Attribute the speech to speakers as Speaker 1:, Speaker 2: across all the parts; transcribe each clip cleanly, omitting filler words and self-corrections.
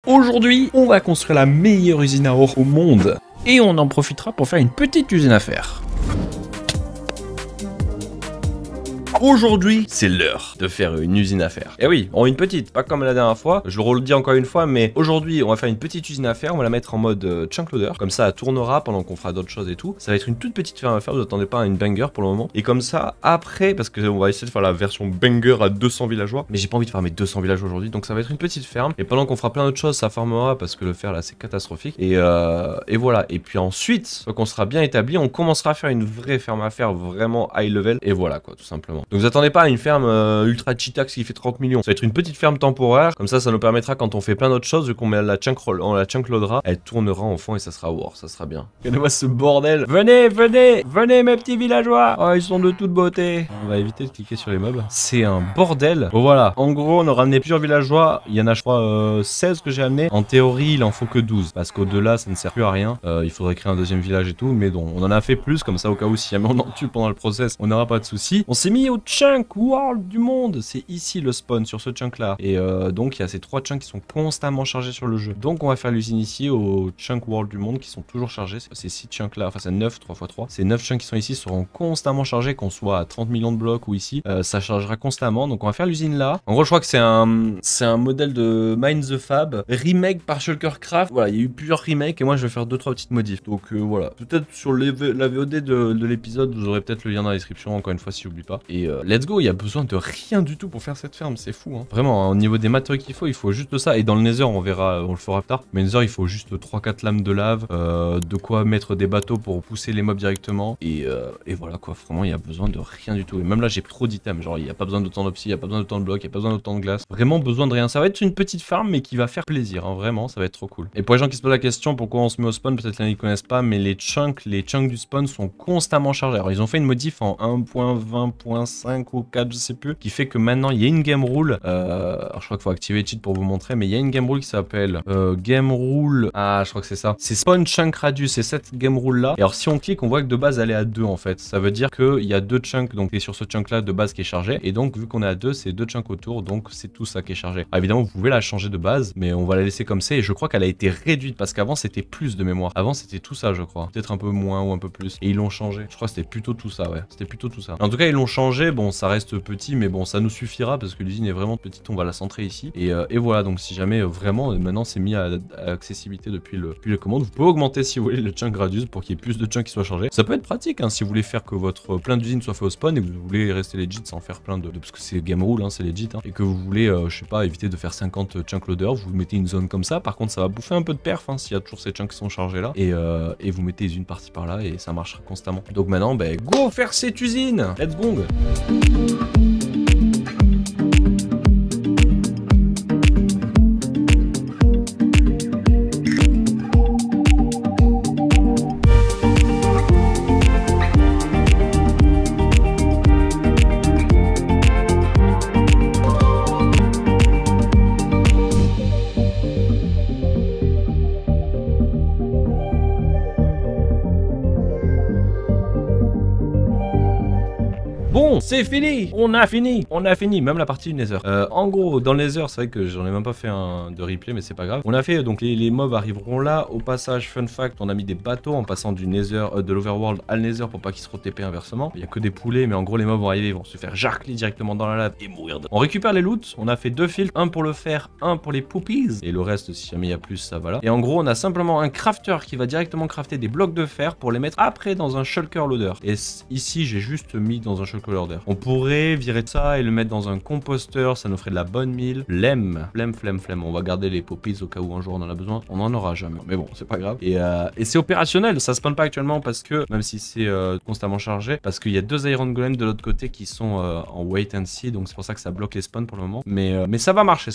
Speaker 1: Aujourd'hui, on va construire la meilleure usine à or au monde. Et on en profitera pour faire une petite usine à fer. Aujourd'hui, c'est l'heure de faire une usine à fer. Et oui, une petite, pas comme la dernière fois. Je le redis encore une fois, mais aujourd'hui, on va faire une petite usine à fer. On va la mettre en mode chunk loader. Comme ça, elle tournera pendant qu'on fera d'autres choses et tout. Ça va être une toute petite ferme à faire. Vous attendez pas à une banger pour le moment. Et comme ça, après, parce qu'on va essayer de faire la version banger à 200 villageois. Mais j'ai pas envie de faire mes 200 villageois aujourd'hui. Donc ça va être une petite ferme. Et pendant qu'on fera plein d'autres choses, ça farmera parce que le fer là, c'est catastrophique. Et voilà. Et puis ensuite, quand on sera bien établi, on commencera à faire une vraie ferme à fer vraiment high level. Et voilà quoi, tout simplement. Donc vous attendez pas à une ferme ultra cheatax qui fait 30 millions. Ça va être une petite ferme temporaire. Comme ça nous permettra quand on fait plein d'autres choses, vu qu'on met la chunk roll, on la chunk loadera, elle tournera en fond et ça sera war, ça sera bien. Regardez-moi ce bordel. Venez mes petits villageois. Oh, ils sont de toute beauté. On va éviter de cliquer sur les mobs. C'est un bordel. Bon voilà. En gros, on a ramené plusieurs villageois. Il y en a je crois 16 que j'ai amené. En théorie, il en faut que 12. Parce qu'au-delà, ça ne sert plus à rien. Il faudrait créer un deuxième village et tout. Mais bon, on en a fait plus. Comme ça, au cas où, si jamais on en tue pendant le process, on n'aura pas de soucis. On s'est mis au chunk world du monde. C'est ici le spawn sur ce chunk là. Et donc il y a ces 3 chunks qui sont constamment chargés sur le jeu. Donc on va faire l'usine ici au chunk world du monde qui sont toujours chargés. Ces 6 chunks là, enfin c'est 9, 3 x 3. Ces 9 chunks qui sont ici seront constamment chargés, qu'on soit à 30 millions de blocs ou ici. Ça chargera constamment. Donc on va faire l'usine là. En gros je crois que c'est un modèle de Mine the Fab. Remake par Shulker Craft. Voilà, il y a eu plusieurs remakes et moi je vais faire 2-3 petites modifs. Donc voilà. Peut-être sur la VOD de l'épisode, vous aurez peut-être le lien dans la description encore une fois si j'oublie pas. Et let's go, il y a besoin de rien du tout pour faire cette ferme, c'est fou hein. Vraiment, hein, au niveau des matériaux qu'il faut juste ça. Et dans le Nether, on verra, on le fera plus tard. Mais Nether, il faut juste 3-4 lames de lave, de quoi mettre des bateaux pour pousser les mobs directement. Et voilà quoi, vraiment, il y a besoin de rien du tout. Et même là, j'ai trop d'items. Genre, il n'y a pas besoin d'autant d'opsie, il n'y a pas besoin d'autant de blocs, il n'y a pas besoin d'autant de glace. Vraiment besoin de rien. Ça va être une petite ferme, mais qui va faire plaisir, hein, vraiment, ça va être trop cool. Et pour les gens qui se posent la question, pourquoi on se met au spawn, peut-être qu'ils ne connaissent pas, mais les chunks du spawn sont constamment chargés. Alors, ils ont fait une modif en 1.20.5 ou 4, je sais plus, qui fait que maintenant il y a une game rule. Alors je crois qu'il faut activer cheat pour vous montrer, mais il y a une game rule qui s'appelle game rule. Ah, je crois que c'est ça. C'est spawn chunk radius, c'est cette game rule là. Et alors si on clique, on voit que de base elle est à 2 en fait. Ça veut dire qu'il y a 2 chunks, donc c'est sur ce chunk là de base qui est chargé. Et donc vu qu'on est à 2, c'est 2 chunks autour, donc c'est tout ça qui est chargé. Alors, évidemment, vous pouvez la changer de base, mais on va la laisser comme ça. Et je crois qu'elle a été réduite parce qu'avant c'était plus de mémoire. Avant c'était tout ça, je crois. Peut-être un peu moins ou un peu plus. Et ils l'ont changé. Je crois que c'était plutôt tout ça, ouais. C'était plutôt tout ça. En tout cas, ils l'ont changé. Bon, ça reste petit, mais bon, ça nous suffira parce que l'usine est vraiment petite. On va la centrer ici. Et voilà, donc si jamais vraiment, maintenant c'est mis à accessibilité depuis les commandes, vous pouvez augmenter si vous voulez le chunk radius pour qu'il y ait plus de chunks qui soient chargés. Ça peut être pratique hein, si vous voulez faire que votre plein d'usines soit fait au spawn et que vous voulez rester legit sans faire plein de parce que c'est game rule, hein, c'est legit. Hein, et que vous voulez, je sais pas, éviter de faire 50 chunk loaders, vous mettez une zone comme ça. Par contre, ça va bouffer un peu de perf hein, s'il y a toujours ces chunks qui sont chargés là. Et vous mettez une partie par là et ça marchera constamment. Donc maintenant, ben, go faire cette usine! Let's go! Bon, c'est fini. On a fini, même la partie du Nether. En gros, dans le Nether, c'est vrai que j'en ai même pas fait un de replay, mais c'est pas grave. On a fait, donc les mobs arriveront là. Au passage, fun fact, on a mis des bateaux en passant du Nether, de l'Overworld à le Nether pour pas qu'ils se re-TP inversement. Il y a que des poulets, mais en gros, les mobs vont arriver, ils vont se faire jarcler directement dans la lave et mourir. On récupère les loots. On a fait 2 filtres, un pour le fer, un pour les poopies. Et le reste, si jamais il y a plus, ça va là. Et en gros, on a simplement un crafter qui va directement crafter des blocs de fer pour les mettre après dans un shulker loader. Et ici, j'ai juste mis dans un shulker loader. On pourrait virer de ça et le mettre dans un composteur, ça nous ferait de la bonne mille. Flemme. On va garder les poppies au cas où un jour on en a besoin. On en aura jamais, mais bon, c'est pas grave. Et c'est opérationnel, ça spawn pas actuellement parce que, même si c'est constamment chargé, parce qu'il y a 2 Iron Golem de l'autre côté qui sont en wait and see, donc c'est pour ça que ça bloque les spawns pour le moment. Mais ça va marcher,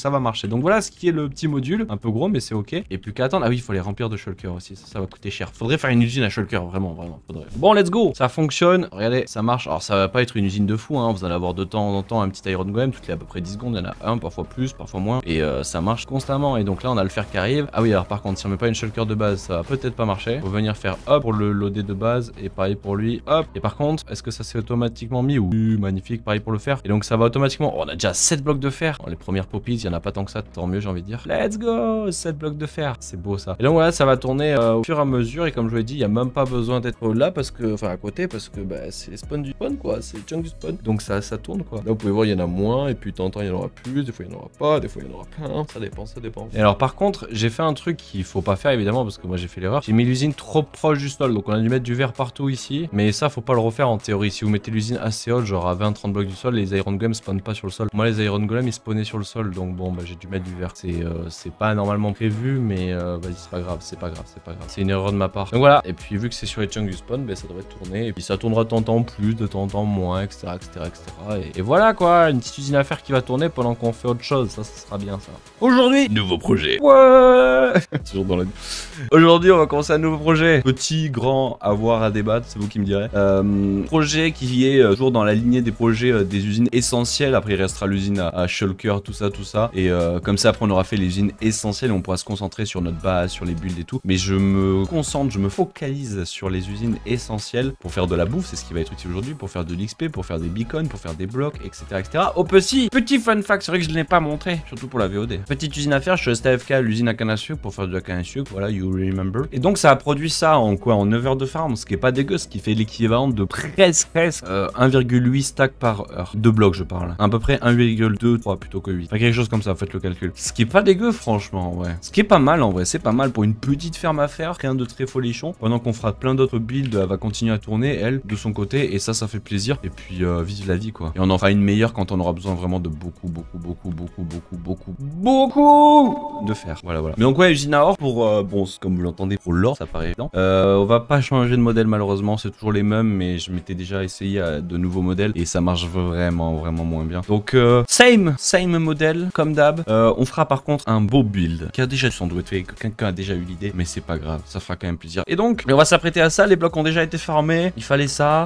Speaker 1: Donc voilà ce qui est le petit module, un peu gros, mais c'est ok. Et plus qu'à attendre, ah oui, il faut les remplir de shulker aussi, ça va coûter cher. Faudrait faire une usine à shulker, vraiment, faudrait. Bon, let's go, ça fonctionne, regardez, ça marche. Alors ça va pas être une usine de de fou, hein. Vous allez avoir de temps en temps un petit Iron Golem, toutes les à peu près 10 secondes, il y en a un, parfois plus, parfois moins, et ça marche constamment. Et donc là on a le fer qui arrive. Ah oui, alors par contre si on met pas une shulker de base, ça va peut-être pas marcher. Faut venir faire hop pour le loader de base, et pareil pour lui, hop. Et par contre, est-ce que ça s'est automatiquement mis? Oui, magnifique, pareil pour le fer. Et donc ça va automatiquement, oh, on a déjà 7 blocs de fer. Bon, les premières poppies, il y en a pas tant que ça, tant mieux j'ai envie de dire. Let's go, 7 blocs de fer, c'est beau ça. Et donc voilà, ça va tourner au fur et à mesure, et comme je vous l'ai dit, il y a même pas besoin d'être là parce que, enfin à côté, parce que bah, c'est les spawns du spawn quoi, c'est les chunks du spawn. Donc ça tourne quoi. Là vous pouvez voir, il y en a moins, et puis de temps en temps il y en aura plus, des fois il y en aura pas, des fois il y en aura plein, ça dépend, ça dépend. Et alors par contre, j'ai fait un truc qu'il faut pas faire évidemment, parce que moi j'ai fait l'erreur. J'ai mis l'usine trop proche du sol, donc on a dû mettre du verre partout ici, mais ça faut pas le refaire en théorie. Si vous mettez l'usine assez haute, genre à 20-30 blocs du sol, les Iron Golems spawnent pas sur le sol. Moi les Iron Golems ils spawnaient sur le sol, donc bon bah j'ai dû mettre du verre. C'est pas normalement prévu, mais vas-y c'est pas grave, c'est pas grave, c'est pas grave. C'est une erreur de ma part. Donc voilà, et puis vu que c'est sur les chunks du spawn, bah, ça devrait tourner, et puis ça tournera de temps en temps plus, de temps en temps moins, etc. Et voilà quoi, une petite usine à faire qui va tourner pendant qu'on fait autre chose, ça sera bien ça. Aujourd'hui, nouveau projet. Ouais. Toujours dans la... Aujourd'hui on va commencer un nouveau projet. Petit, grand, à voir, à débattre, c'est vous qui me direz. Projet qui est toujours dans la lignée des projets des usines essentielles. Après il restera l'usine à shulker, tout ça. Et comme ça après on aura fait les usines essentielles et on pourra se concentrer sur notre base, sur les builds et tout. Mais je me concentre, je me focalise sur les usines essentielles pour faire de la bouffe, c'est ce qui va être utile aujourd'hui, pour faire de l'XP, pour faire des beacons, pour faire des blocs, etc. Oh petit fun fact, c'est vrai que je ne l'ai pas montré, surtout pour la VOD. Petite usine à faire, je suis resté AFK à l'usine à canne à sucre pour faire de la canne à sucre, voilà, you remember. Et donc ça a produit ça en quoi? En 9 heures de farm, ce qui est pas dégueu, ce qui fait l'équivalent de presque 1,8 stack par heure. 2 blocs je parle. À peu près 1,2, 3 plutôt que 8. Enfin quelque chose comme ça, faites le calcul. Ce qui est pas dégueu franchement, ouais. Ce qui est pas mal en vrai, c'est pas mal pour une petite ferme à faire, rien de très folichon. Pendant qu'on fera plein d'autres builds, elle va continuer à tourner, elle, de son côté, et ça fait plaisir. Et puis vive la vie quoi. Et on en fera une meilleure quand on aura besoin vraiment de beaucoup de fer. Voilà. Mais donc ouais, usine à or pour, bon, comme vous l'entendez, pour l'or, ça paraît évident. On va pas changer de modèle malheureusement, c'est toujours les mêmes, mais je m'étais déjà essayé à de nouveaux modèles et ça marche vraiment moins bien. Donc same modèle, comme d'hab. On fera par contre un beau build qui a déjà sans doute fait, que quelqu'un a déjà eu l'idée, mais c'est pas grave, ça fera quand même plaisir. Et donc, on va s'apprêter à ça, les blocs ont déjà été farmés, il fallait ça,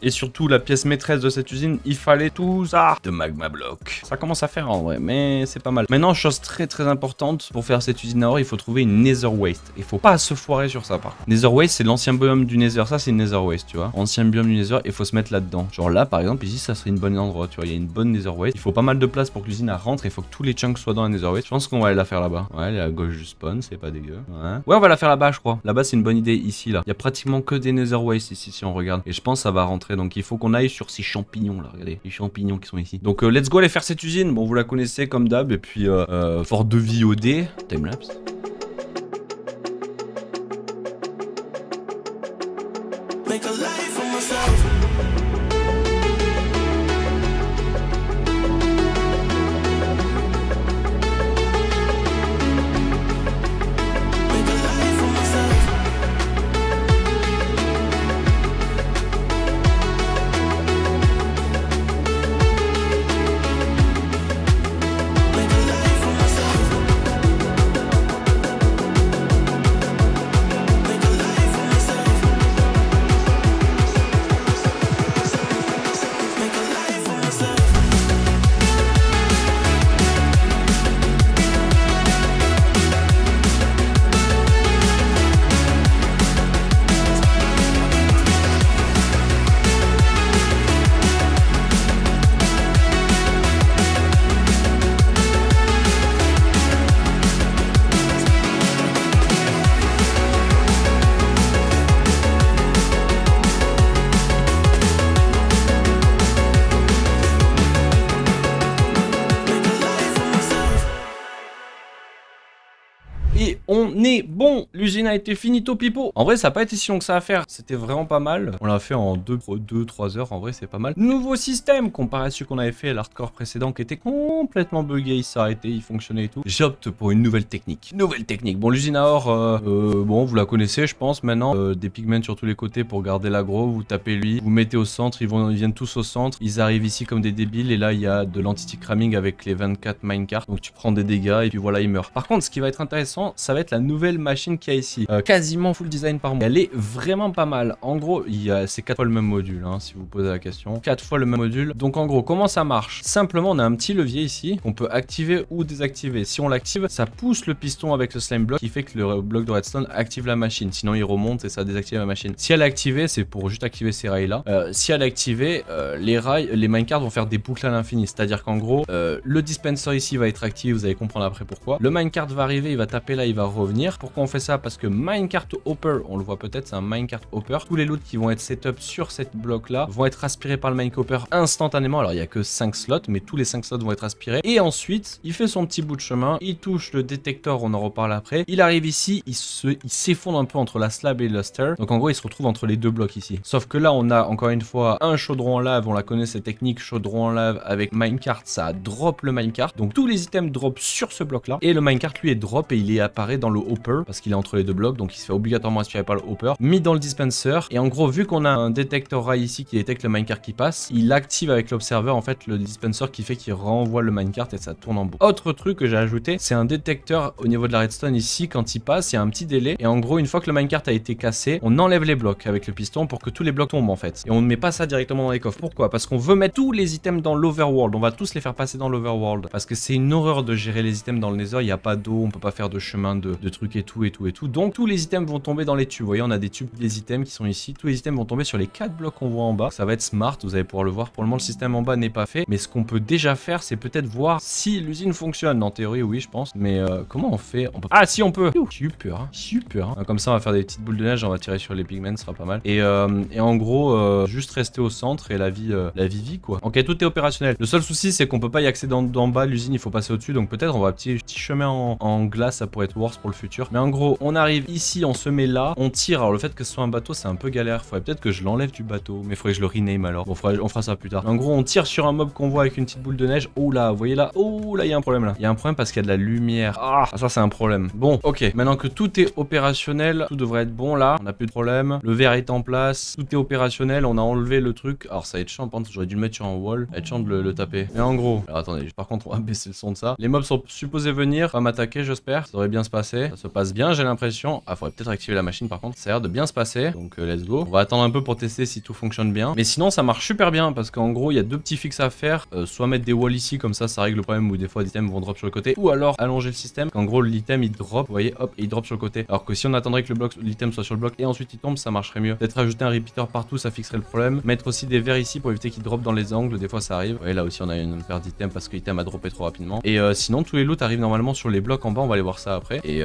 Speaker 1: et surtout la pièce maîtresse de cette usine, il fallait tout ça de magma block. Ça commence à faire en vrai, mais c'est pas mal. Maintenant, chose très importante, pour faire cette usine à or, il faut trouver une nether waste. Il faut pas se foirer sur ça par contre. Nether waste, c'est l'ancien biome du nether, ça c'est une nether waste, tu vois. Ancien biome du nether, il faut se mettre là-dedans. Genre là, par exemple, ici, ça serait une bonne endroit, tu vois, il y a une bonne nether waste. Il faut pas mal de place pour que l'usine rentre, il faut que tous les chunks soient dans la nether waste. Je pense qu'on va aller la faire là-bas. Ouais, elle est à gauche du spawn, c'est pas dégueu. Ouais, on va la faire là-bas, je crois. Là-bas, c'est une bonne idée, ici, là. Il y a pratiquement que des nether waste ici, si on regarde. Et je pense que ça va rentrer, donc il faut qu'on aille sur ces champignons, là, regardez, les champignons qui sont ici. Donc, let's go aller faire cette usine. Bon, vous la connaissez comme d'hab, et puis, fort de VOD, timelapse.
Speaker 2: Make a life for myself.
Speaker 1: Et on est bon, l'usine a été finito pipo. En vrai ça n'a pas été si long que ça à faire, c'était vraiment pas mal. On l'a fait en 2-3 heures, en vrai c'est pas mal. Nouveau système comparé à celui qu'on avait fait à l'hardcore précédent qui était complètement bugué, il s'est arrêté, il fonctionnait et tout. J'opte pour une nouvelle technique. Bon, l'usine à or, bon vous la connaissez je pense maintenant. Des pigments sur tous les côtés pour garder l'aggro, vous tapez lui, vous mettez au centre, ils viennent tous au centre. Ils arrivent ici comme des débiles et là il y a de l'entity cramming avec les 24 minecarts. Donc tu prends des dégâts et puis voilà ils meurent. Par contre ce qui va être intéressant l'écran, ça va être la nouvelle machine qu'il y a ici. Quasiment full design par mois. Elle est vraiment pas mal. En gros, c'est 4 fois le même module, hein, si vous posez la question. 4 fois le même module. Donc en gros, comment ça marche? Simplement, on a un petit levier ici qu'on peut activer ou désactiver. Si on l'active, ça pousse le piston avec le slime block qui fait que le bloc de redstone active la machine. Sinon, il remonte et ça désactive la machine. Si elle est activée, c'est pour juste activer ces rails là. Si elle est activée, les minecarts vont faire des boucles à l'infini. C'est-à-dire qu'en gros, le dispenser ici va être activé. Vous allez comprendre après pourquoi. Le minecart va arriver, il va taper là, il va revenir. Pourquoi on fait ça? Parce que minecart hopper, on le voit peut-être, c'est un minecart hopper. Tous les loots qui vont être setup sur cette bloc là vont être aspirés par le minecart hopper instantanément. Alors il n'y a que 5 slots, mais tous les 5 slots vont être aspirés. Et ensuite, il fait son petit bout de chemin, il touche le détecteur, on en reparle après. Il arrive ici, il s'effondre un peu entre la slab et le luster. Donc en gros, il se retrouve entre les deux blocs ici. Sauf que là, on a encore une fois un chaudron en lave. On la connaît cette technique, chaudron en lave avec minecart, ça drop le minecart. Donc tous les items drop sur ce bloc là. Et le minecart lui est drop et il apparaît dans le hopper parce qu'il est entre les deux blocs. Donc il se fait obligatoirement aspirer par le hopper, mis dans le dispenser. Et en gros, vu qu'on a un détecteur rail ici qui détecte le minecart qui passe, il active avec l'observeur en fait le dispenser qui fait qu'il renvoie le minecart et ça tourne en boucle. Autre truc que j'ai ajouté, c'est un détecteur au niveau de la redstone ici. Quand il passe, il y a un petit délai. Et en gros, une fois que le minecart a été cassé, on enlève les blocs avec le piston pour que tous les blocs tombent en fait. Et on ne met pas ça directement dans les coffres. Pourquoi? Parce qu'on veut mettre tous les items dans l'overworld. On va tous les faire passer dans l'overworld. Parce que c'est une horreur de gérer les items dans le nether. Il n'y a pas d'eau, on peut pas faire de chemin de trucs et tout. Donc tous les items vont tomber dans les tubes. Vous voyez, on a des tubes des items qui sont ici. Tous les items vont tomber sur les 4 blocs qu'on voit en bas. Ça va être smart, vous allez pouvoir le voir. Pour le moment, le système en bas n'est pas fait. Mais ce qu'on peut déjà faire, c'est peut-être voir si l'usine fonctionne. En théorie, oui, je pense. Mais comment on fait? Ah, si, on peut. Super, super. Comme ça, on va faire des petites boules de neige. On va tirer sur les pigments, ce sera pas mal. Et en gros, juste rester au centre et la vie vit quoi. Ok, tout est opérationnel. Le seul souci, c'est qu'on peut pas y accéder d'en bas. L'usine, il faut passer au-dessus. Donc peut-être on va un petit chemin en glace, ça pourrait être worse pour le futur. Mais en gros, on arrive ici, on se met là, on tire. Alors le fait que ce soit un bateau, c'est un peu galère. Faudrait peut-être que je l'enlève du bateau, mais faudrait que je le rename alors. Bon, on fera ça plus tard. En gros, on tire sur un mob qu'on voit avec une petite boule de neige. Oh là, vous voyez là? Oh là, il y a un problème là. Il y a un problème parce qu'il y a de la lumière. Ah, ça c'est un problème. Bon, ok. Maintenant que tout est opérationnel, tout devrait être bon là. On n'a plus de problème. Le verre est en place. Tout est opérationnel. On a enlevé le truc. Alors ça va être chiant. Par contre, j'aurais dû le mettre sur un wall. Ça va être chiant de le taper. Mais en gros, alors attendez. Par contre, on va baisser le son de ça. Les mobs sont supposés venir, pas m'attaquer, j'espère. Ça devrait bien se passer. Ça se passe bien, j'ai l'impression. Ah, faudrait peut-être activer la machine par contre. Ça a l'air de bien se passer. Donc let's go. On va attendre un peu pour tester si tout fonctionne bien. Mais sinon, ça marche super bien parce qu'en gros, il y a deux petits fixes à faire. Soit mettre des walls ici, comme ça règle le problème où des fois des items vont drop sur le côté. Ou alors allonger le système. Qu'en gros, l'item il drop, vous voyez, hop, et il drop sur le côté. Alors que si on attendrait que l'item soit sur le bloc et ensuite il tombe, ça marcherait mieux. Peut-être ajouter un repeater partout, ça fixerait le problème. Mettre aussi des verres ici pour éviter qu'il drop dans les angles. Des fois, ça arrive. Vous voyez, là aussi, on a une paire d'items parce que l'item a droppé trop rapidement. Et sinon, tous les loots arrivent normalement sur les blocs en bas. On va aller voir ça après. Et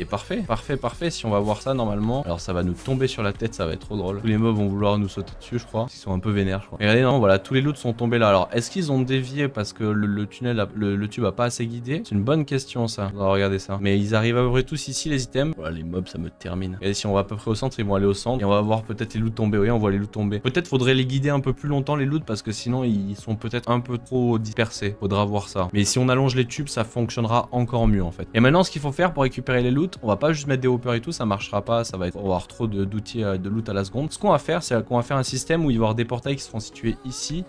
Speaker 1: parfait, parfait. Si on va voir ça normalement, alors ça va nous tomber sur la tête, ça va être trop drôle. Tous les mobs vont vouloir nous sauter dessus, je crois. Ils sont un peu vénères, je crois. Et regardez, non, voilà, tous les loots sont tombés là. Alors, est-ce qu'ils ont dévié parce que le tunnel, le tube a pas assez guidé? C'est une bonne question, ça. On va regarder ça. Mais ils arrivent à peu près tous ici, les items. Voilà, les mobs, ça me termine. Et si on va à peu près au centre, ils vont aller au centre. Et on va voir peut-être les loots tomber. Oui, on voit les loots tomber. Peut-être faudrait les guider un peu plus longtemps, les loots, parce que sinon, ils sont peut-être un peu trop dispersés. Faudra voir ça. Mais si on allonge les tubes, ça fonctionnera encore mieux, en fait. Et maintenant, ce qu'il faut faire pour récupérer les loots, on va pas juste mettre des hoppers et tout, ça marchera pas. Ça va être, on va avoir trop d'outils de loot à la seconde. Ce qu'on va faire, c'est qu'on va faire un système où il va y avoir des portails qui seront situés ici,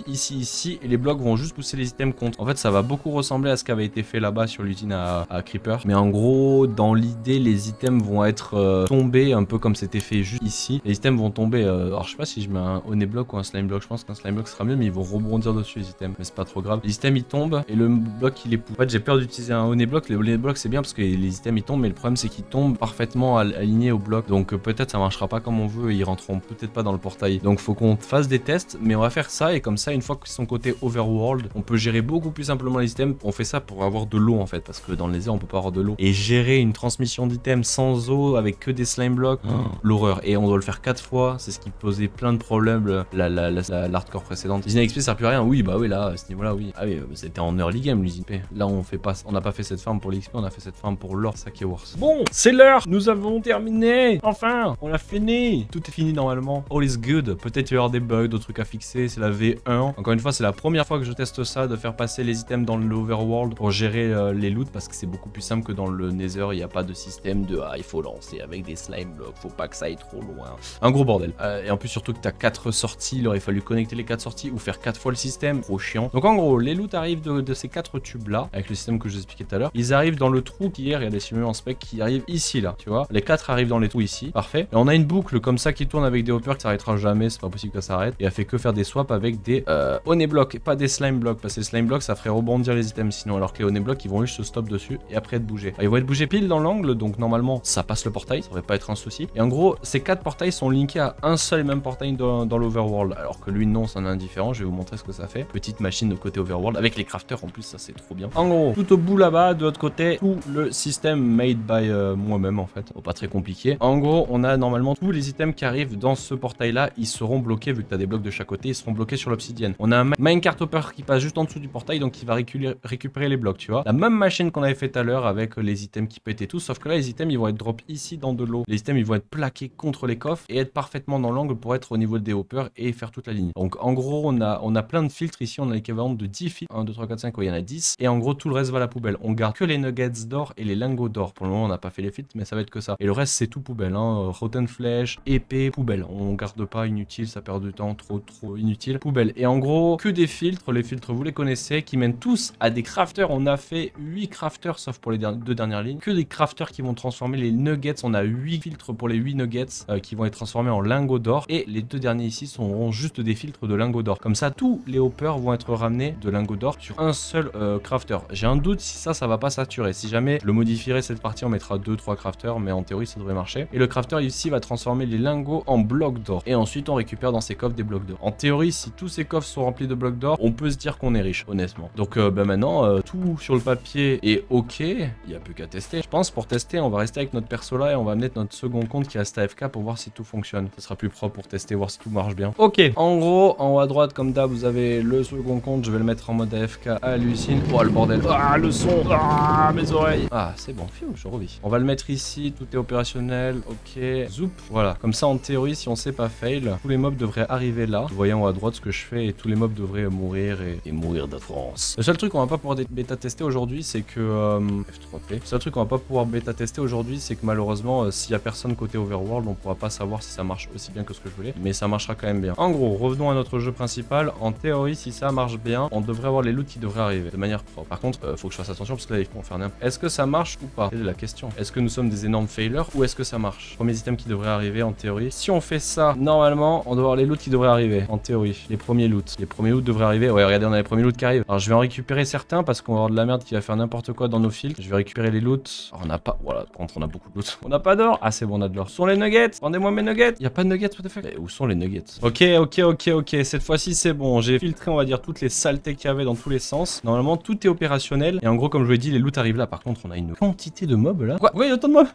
Speaker 1: ici, et les blocs vont juste pousser les items contre. En fait, ça va beaucoup ressembler à ce qui avait été fait là-bas sur l'usine à Creeper. Mais en gros, dans l'idée, les items vont être tombés un peu comme c'était fait juste ici. Les items vont tomber. Alors, je sais pas si je mets un honey block ou un slime block. Je pense qu'un slime block sera mieux, mais ils vont rebondir dessus les items. Mais c'est pas trop grave. Les items ils tombent et le bloc il est pousse. En fait, j'ai peur d'utiliser un honey block. Les honey block c'est bien parce que les items ils tombent, mais le problème c'est qu'ils tombent parfaitement alignés au bloc. Donc peut-être ça marchera pas comme on veut et ils rentreront peut-être pas dans le portail. Donc faut qu'on fasse des tests, mais on va faire ça et comme ça, une fois qu'ils sont côté overworld, on peut gérer beaucoup plus simplement les items. On fait ça pour avoir de l'eau en fait, parce que dans les airs on peut pas avoir de l'eau. Et gérer une transmission d'items sans eau avec que des slime blocks, l'horreur. Et on doit le faire 4 fois, c'est ce qui posait plein de problèmes l'hardcore précédente. L'usine XP sert plus à rien, oui bah oui là, à ce niveau là oui. Ah oui, c'était en early game l'usine XP. Là on n'a pas fait cette farm pour l'XP, on a fait cette farm pour l'or, ça qui est worse. Bon, c'est l'heure, nous avons terminé. Enfin, on l'a fini. Tout est fini normalement. All is good. Peut-être il y aura des bugs, d'autres trucs à fixer, c'est la V1. Encore une fois, c'est la première fois que je teste ça, de faire passer les items dans l'overworld pour gérer les loots, parce que c'est beaucoup plus simple que dans le nether, il n'y a pas de système de il faut lancer avec des slime blocks, faut pas que ça aille trop loin. Un gros bordel. Et en plus surtout que t'as 4 sorties, il aurait fallu connecter les 4 sorties ou faire 4 fois le système, trop chiant. Donc en gros, les loots arrivent de ces 4 tubes là, avec le système que je vous expliquais tout à l'heure. Ils arrivent dans le trou qui est, regardez si je me mets en spec, qui arrive ici là, tu vois. Les 4 arrivent dans les trous ici, parfait. Et on a une boucle comme ça qui tourne avec des hoppers qui s'arrêtera jamais, c'est pas possible que ça s'arrête. Et elle fait que faire des swaps avec des honey blocks et pas des slime blocks, parce que les slime blocks ça ferait rebondir les items sinon, alors que les honey blocks ils vont juste se stop dessus et après être bougés. Ils vont être bougés pile dans l'angle, donc normalement ça passe le portail, ça devrait pas être un souci. Et en gros, ces 4 portails sont linkés à un seul et même portail dans l'overworld, alors que lui non, c'en est indifférent. Je vais vous montrer ce que ça fait. Petite machine de côté overworld avec les crafters en plus, ça c'est trop bien. En gros, tout au bout là-bas, de l'autre côté, tout le système made by moi-même en fait. Pas très compliqué. En gros, on a normalement tous les items qui arrivent dans ce portail là, ils seront bloqués vu que tu as des blocs de chaque côté, ils seront bloqués sur l'obsidienne. On a un minecart hopper qui passe juste en dessous du portail, donc il va récupérer les blocs, tu vois. La même machine qu'on avait fait tout à l'heure avec les items qui pètent et tout, sauf que là les items ils vont être drop ici dans de l'eau. Les items ils vont être plaqués contre les coffres et être parfaitement dans l'angle pour être au niveau des hoppers et faire toute la ligne. Donc en gros, on a plein de filtres ici, on a l'équivalent de 10 filtres. 1, 2, 3, 4, 5, il y en a 10. Et en gros, tout le reste va à la poubelle. On garde que les nuggets d'or et les lingots d'or. Pour le moment, on n'a pas fait les filtres, mais ça va être que ça. Et le reste, c'est tout poubelle. Hein. Rotten Flesh, épée, poubelle. On garde pas inutile, ça perd du temps, trop inutile. Poubelle. Et en gros, que des filtres. Les filtres, vous les connaissez, qui mènent tous à des crafters. On a fait 8 crafters, sauf pour les deux dernières lignes. Que des crafters qui vont transformer les nuggets. On a 8 filtres pour les 8 nuggets qui vont être transformés en lingots d'or. Et les deux derniers ici seront juste des filtres de lingots d'or. Comme ça, tous les hoppers vont être ramenés de lingots d'or sur un seul crafter. J'ai un doute si ça va pas saturer. Si jamais je le modifierai cette partie, on mettra 2-3 crafters, mais en théorie, ça devrait marcher. Et le crafter ici va transformer les lingots en blocs d'or. Et ensuite, on récupère dans ces coffres des blocs d'or. En théorie, si tous ces coffres sont remplis de blocs d'or, on peut se dire qu'on est riche, honnêtement. Donc maintenant, tout sur le papier est ok. Il n'y a plus qu'à tester. Je pense pour tester, on va rester avec notre perso là et on va mettre notre second compte qui reste AFK pour voir si tout fonctionne. Ce sera plus propre pour tester, voir si tout marche bien. Ok, en gros, en haut à droite, comme d'hab, vous avez le second compte. Je vais le mettre en mode AFK à Lucine. Oh le bordel. Ah le son. Ah mes oreilles. Ah c'est bon, pfiou, je revis. On va le mettre ici, tout est opérationnel. Ok, zoup. Voilà, comme ça en théorie, si on sait pas fail, tous les mobs devraient arriver là. Vous voyez en haut à droite ce que je fais et tous les mobs devraient mourir et mourir de France. Le seul truc qu'on va pas pouvoir bêta tester aujourd'hui, c'est que F3P. Le seul truc qu'on va pas pouvoir bêta tester aujourd'hui, c'est que malheureusement, s'il y a personne côté Overworld, on pourra pas savoir si ça marche aussi bien que ce que je voulais, mais ça marchera quand même bien. En gros, revenons à notre jeu principal. En théorie, si ça marche bien, on devrait avoir les loots qui devraient arriver de manière propre. Par contre, faut que je fasse attention parce que là, ils vont faire n'importe. Est-ce que ça marche ou pas? C'est la question. Est-ce que nous sommes des énormes failers ou est-ce que ça marche? Premiers items qui devraient arriver en théorie. Si on fait ça, normalement, on doit avoir les loots qui devraient arriver. En théorie, les premiers loots. Les premiers loots devraient arriver. Ouais, regardez, on a les premiers loots qui arrivent. Alors, je vais en récupérer certains parce qu'on va avoir de la merde qui va faire n'importe quoi dans nos filtres. Je vais récupérer les loots. Alors, on n'a pas. Voilà, par contre, on a beaucoup de loots. On n'a pas d'or. Ah, c'est bon, on a de l'or. Où sont les nuggets? Rendez-moi mes nuggets. Il y a pas de nuggets, what the fuck? Où sont les nuggets? Ok. Cette fois-ci, c'est bon. J'ai filtré, on va dire, toutes les saletés qu'il y avait dans tous les sens. Normalement, tout est opérationnel. Et en gros, comme je vous l'ai dit, les loots arrivent là. Par contre, on a une quantité de mobs là. Quoi? Pourquoi il y a autant de mobs?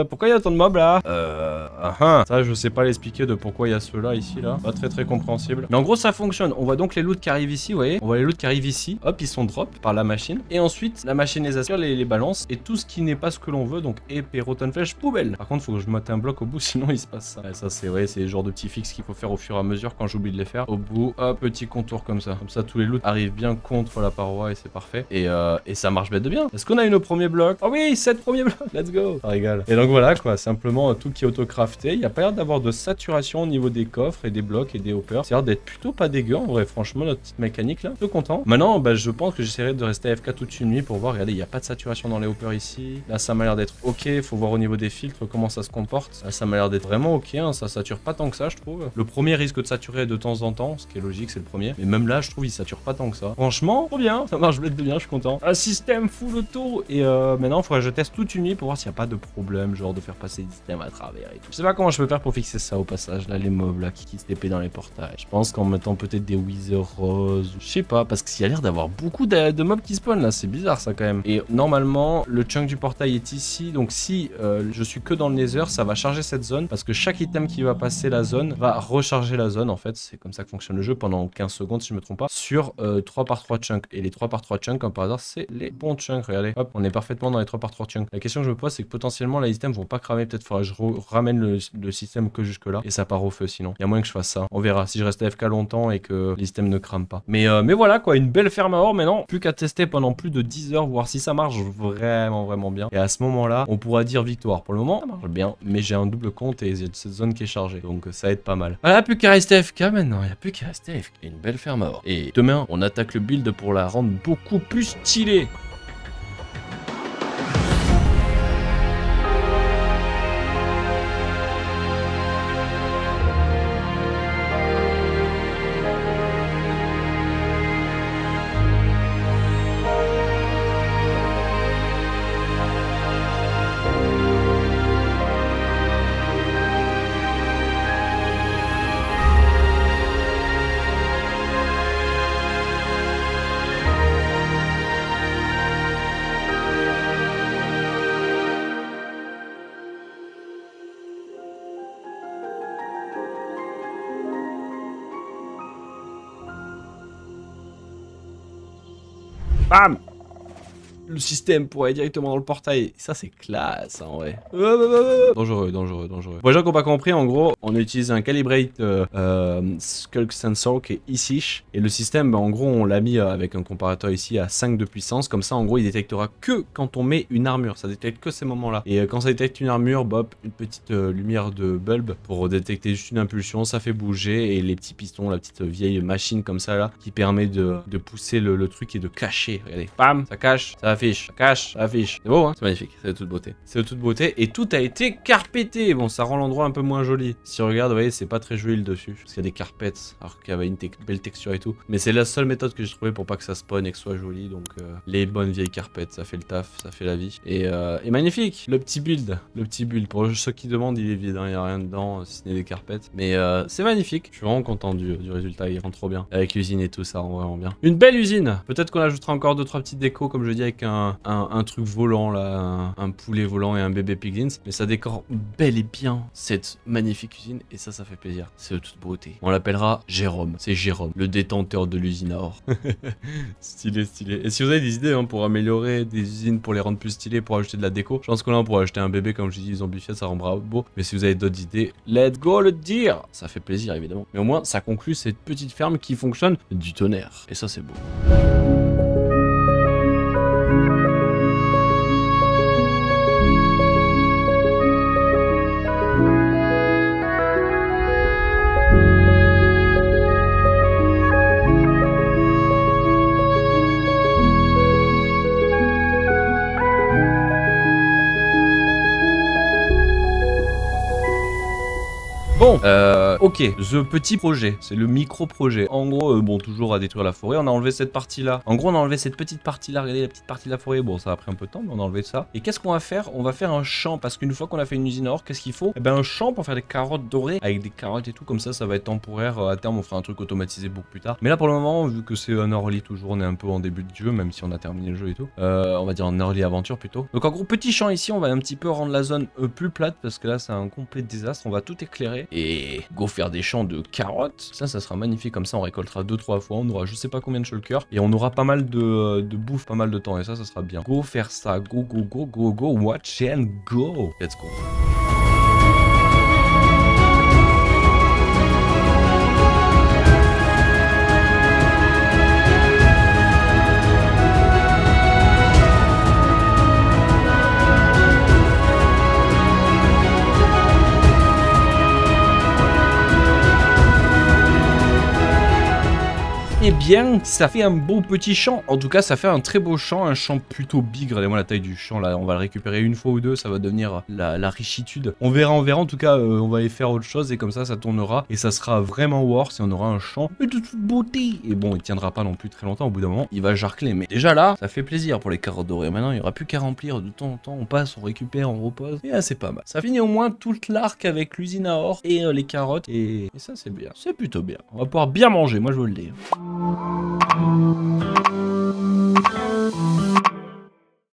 Speaker 1: Pourquoi il y a autant de mobs là? Ça, je sais pas l'expliquer de pourquoi il y a ceux-là ici là. Pas très compréhensible. Mais en gros, ça fonctionne. On voit donc les loots qui arrivent ici, vous voyez? On voit les loots qui arrivent ici. Hop, ils sont drop par la machine. Et ensuite, la machine les aspire, les balance. Et tout ce qui n'est pas ce que l'on veut, donc épée, rotten flèche, poubelle. Par contre, faut que je mette un bloc au bout, sinon il se passe ça. Et ça, c'est le genre de petits fixes qu'il faut faire au fur et à mesure quand j'oublie de les faire. Au bout, hop, petit contour comme ça. Comme ça, tous les loots arrivent bien contre la paroi et c'est parfait. Et ça marche bête de bien. Est-ce qu'on a eu nos premiers blocs? Oh oui, 7 premiers blocs. Let's go. Ça régale. Et donc voilà quoi, simplement tout qui est auto-crafté. Il n'y a pas l'air d'avoir de saturation au niveau des coffres et des blocs et des hoppers. Ça a l'air d'être plutôt pas dégueu en vrai, franchement, notre petite mécanique là. Plutôt content. Maintenant, je pense que j'essaierai de rester AFK toute une nuit pour voir. Regardez, il n'y a pas de saturation dans les hoppers ici. Là, ça m'a l'air d'être ok. Faut voir au niveau des filtres comment ça se comporte. Là, ça m'a l'air d'être vraiment ok. Hein. Ça sature pas tant que ça, je trouve. Le premier risque de saturer de temps en temps, ce qui est logique, c'est le premier. Mais même là, je trouve il sature pas tant que ça. Franchement, trop bien. Ça marche bien, je suis content. Un système full auto. Et maintenant, il faudrait que je teste toute une nuit pour voir s'il n'y a pas de problème, genre de faire passer des systèmes à travers et tout. Je sais pas comment je peux faire pour fixer ça au passage. Là, les mobs là qui se TP dans les portails. Je pense qu'en mettant peut-être des wither roses, je sais pas, parce qu'il y a l'air d'avoir beaucoup de mobs qui spawnent là. C'est bizarre ça quand même. Et normalement, le chunk du portail est ici. Donc si je suis que dans le nether, ça va charger cette zone parce que chaque item qui va passer la zone va recharger la zone. En fait, c'est comme ça que fonctionne le jeu pendant 15 secondes si je me trompe pas, sur 3 par 3 chunks. Et les 3 par 3 chunks, comme par hasard, c'est les bons chunks. Regardez, hop, on est parfaitement dans les 3 par 3 chunks. La question que je me pose, c'est que potentiellement les items vont pas cramer. Peut-être faudra que je ramène le système que jusque là et ça part au feu sinon. Il y a moyen que je fasse ça. On verra si je reste AFK longtemps et que les items ne crament pas. Mais voilà quoi, une belle ferme à or maintenant. Plus qu'à tester pendant plus de 10 heures, voir si ça marche vraiment bien. Et à ce moment-là, on pourra dire victoire. Pour le moment, ça marche bien, mais j'ai un double compte et j'ai cette zone qui est chargée. Donc ça aide pas mal. Voilà, plus qu'à rester AFK maintenant. Il n'y a plus qu'à rester AFK. Une belle ferme à or. Et demain, on attaque le build pour la rendre beaucoup plus stylée. Bam. Le système pour aller directement dans le portail. Ça, c'est classe, en vrai. Dangereux, dangereux, dangereux. Pour les gens qui n'ont pas compris, en gros, on utilise un Calibrate Skulk Sensor qui est ici. Et le système, bah, en gros, on l'a mis avec un comparateur ici à 5 de puissance. Comme ça, en gros, il détectera que quand on met une armure. Ça détecte que ces moments-là. Et quand ça détecte une armure, bop, une petite lumière de bulbe pour détecter juste une impulsion. Ça fait bouger. Et les petits pistons, la petite vieille machine comme ça, là, qui permet de pousser le truc et de cacher. Regardez, bam, ça cache, ça affiche, ça cache, ça affiche. C'est beau, hein? C'est magnifique, c'est de toute beauté. C'est de toute beauté. Et tout a été carpetté. Bon, ça rend l'endroit un peu moins joli. Si on regarde, vous voyez, c'est pas très joli le dessus. Parce qu'il y a des carpettes, alors qu'il y avait une belle texture et tout. Mais c'est la seule méthode que j'ai trouvée pour pas que ça spawn et que ce soit joli. Donc, les bonnes vieilles carpettes, ça fait le taf, ça fait la vie. Et magnifique, le petit build. Le petit build. Pour ceux qui demandent, il est vide, hein, il n'y a rien dedans, si ce n'est des carpettes. Mais c'est magnifique. Je suis vraiment content du résultat, il rend trop bien. Avec l'usine et tout, ça rend vraiment bien. Une belle usine. Peut-être qu'on ajoutera encore 2-3 petites décos, comme je dis, avec un truc volant là, un poulet volant et un bébé piglins, mais ça décore bel et bien cette magnifique usine et ça fait plaisir, c'est de toute beauté. On l'appellera Jérôme, c'est Jérôme, le détenteur de l'usine à or. Stylé, stylé. Et si vous avez des idées hein, pour améliorer des usines, pour les rendre plus stylées, pour ajouter de la déco, je pense que là on pourrait acheter un bébé comme je dis, ils ont buffet, ça rendra beau. Mais si vous avez d'autres idées, let's go le dire. Ça fait plaisir évidemment. Mais au moins ça conclut cette petite ferme qui fonctionne du tonnerre. Et ça c'est beau. Bon, ok, ce petit projet, c'est le micro-projet. En gros, bon, toujours à détruire la forêt, on a enlevé cette partie-là. En gros, on a enlevé cette petite partie-là, regardez la petite partie de la forêt. Bon, ça a pris un peu de temps, mais on a enlevé ça. Et qu'est-ce qu'on va faire? On va faire un champ, parce qu'une fois qu'on a fait une usine à or, qu'est-ce qu'il faut? Eh ben, un champ pour faire des carottes dorées, avec des carottes et tout, comme ça va être temporaire. À terme, on fera un truc automatisé beaucoup plus tard. Mais là, pour le moment, vu que c'est un early toujours, on est un peu en début de jeu, même si on a terminé le jeu et tout. On va dire en early aventure plutôt. Donc, en gros, petit champ ici, on va un petit peu rendre la zone plus plate, parce que là, c'est un complet désastre. On va tout éclairer. Et go faire des champs de carottes, ça sera magnifique, comme ça on récoltera 2-3 fois, on aura je sais pas combien de shulkers et on aura pas mal de bouffe, pas mal de temps et ça sera bien. Go faire ça, go, watch and go, let's go. Eh bien, ça fait un beau petit champ. En tout cas, ça fait un très beau champ, un champ plutôt big. Regardez-moi la taille du champ là. On va le récupérer une fois ou deux, ça va devenir la richitude. On verra. En tout cas, on va aller faire autre chose et comme ça tournera et ça sera vraiment worse et on aura un champ de toute beauté. Et bon, il tiendra pas non plus très longtemps. Au bout d'un moment, il va jarcler. Mais déjà là, ça fait plaisir pour les carottes dorées. Maintenant, il n'y aura plus qu'à remplir de temps en temps. On passe, on récupère, on repose. Et là, c'est pas mal. Ça finit au moins toute l'arc avec l'usine à or et les carottes. Et ça, c'est bien. C'est plutôt bien. On va pouvoir bien manger. Moi, je veux le dire.